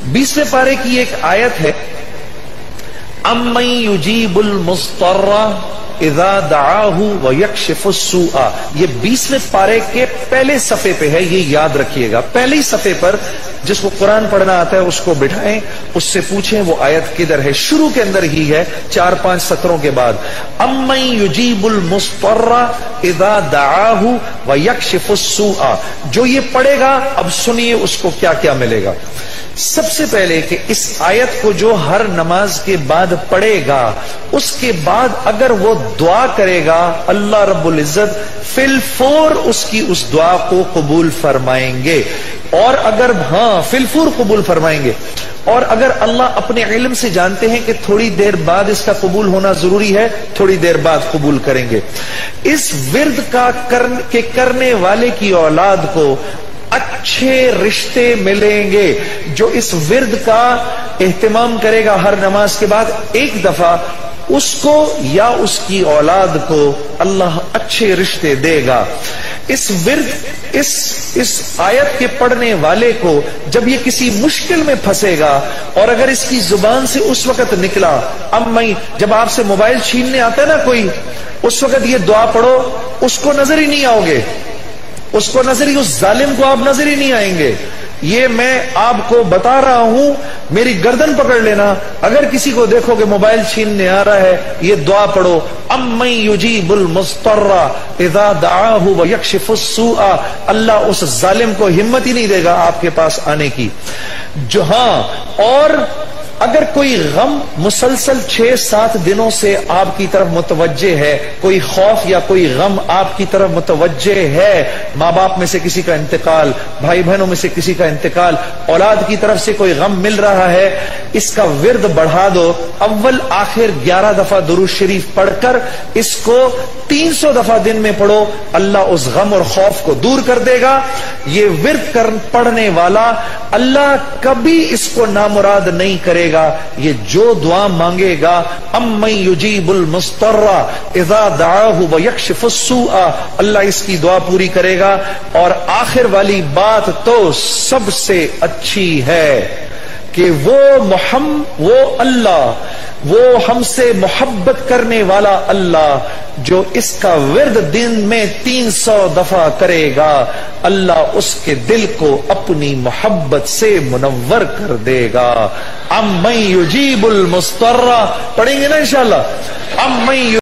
20वें पारे की एक आयत है, अम्मन युजीबुल मुस्तर्रा इज़ा दआहु व यक्शिफुस्सूआ। ये 20वें पारे के पहले सफ़े पे है, ये याद रखिएगा। पहले ही सफ़े पर जिसको कुरान पढ़ना आता है उसको बिठाएं, उससे पूछें वो आयत किधर है। शुरू के अंदर ही है, 4-5 सत्रों के बाद। अम्मन युजीबुल मुस्तर्रा इज़ा दआहु व यक्शिफुस्सूआ। जो ये पढ़ेगा, अब सुनिए उसको क्या क्या मिलेगा। सबसे पहले कि इस आयत को जो हर नमाज के बाद पढ़ेगा, उसके बाद अगर वो दुआ करेगा, अल्लाह रब्बुल इज्जत फिलफौर उसकी उस दुआ को कबूल फरमाएंगे। और अगर फिलफौर कबूल फरमाएंगे। और अगर अल्लाह अपने इल्म से जानते हैं कि थोड़ी देर बाद इसका कबूल होना जरूरी है, थोड़ी देर बाद कबूल करेंगे। इस विर्द का करने वाले की औलाद को अच्छे रिश्ते मिलेंगे। जो इस विर्द का एहतमाम करेगा हर नमाज के बाद एक दफा, उसको या उसकी औलाद को अल्लाह अच्छे रिश्ते देगा। इस विर्द इस आयत के पढ़ने वाले को जब ये किसी मुश्किल में फंसेगा, और अगर इसकी जुबान से उस वक्त निकला, जब आपसे मोबाइल छीनने आता है ना कोई, उस वक्त ये दुआ पढ़ो, उसको नजर ही नहीं आओगे, उसको नजर ही, उस जालिम को आप नजर ही नहीं आएंगे। ये मैं आपको बता रहा हूं, मेरी गर्दन पकड़ लेना। अगर किसी को देखोगे मोबाइल छीनने आ रहा है, ये दुआ पढ़ो, अम्मन युजीबुल मुस्तर्रा इज़ा दआहु व यक्शिफुस्सूआ। अल्लाह उस जालिम को हिम्मत ही नहीं देगा आपके पास आने की। जो और अगर कोई गम मुसलसल 6-7 दिनों से आपकी तरफ मुतवज्जे है, कोई खौफ या कोई गम आपकी तरफ मुतवज्जे है, माँ बाप में से किसी का इंतकाल, भाई बहनों में से किसी का इंतकाल, औलाद की तरफ से कोई गम मिल रहा है, इसका विर्द बढ़ा दो। अव्वल आखिर 11 दफा दुरूद शरीफ पढ़कर इसको 300 दफा दिन में पढ़ो, अल्लाह उस गम और खौफ को दूर कर देगा। ये विर्द पढ़ने वाला अल्लाह कभी इसको नामुराद नहीं करेगा। ये जो दुआ मांगेगा, अम्मन युजीबुल मुस्तर्रा इज़ा दआहु व यक्शिफुस्सूआ, अल्लाह इसकी दुआ पूरी करेगा। और आखिर वाली बात तो सबसे अच्छी है कि वो अल्लाह, वो हमसे मोहब्बत करने वाला अल्लाह, जो इसका विर्द दिन में 300 दफा करेगा, अल्लाह उसके दिल को अपनी मोहब्बत से मुनव्वर कर देगा। अम्मन युजीबुल मुस्तर्रा पढ़ेंगे ना इंशाअल्लाह। अम्मन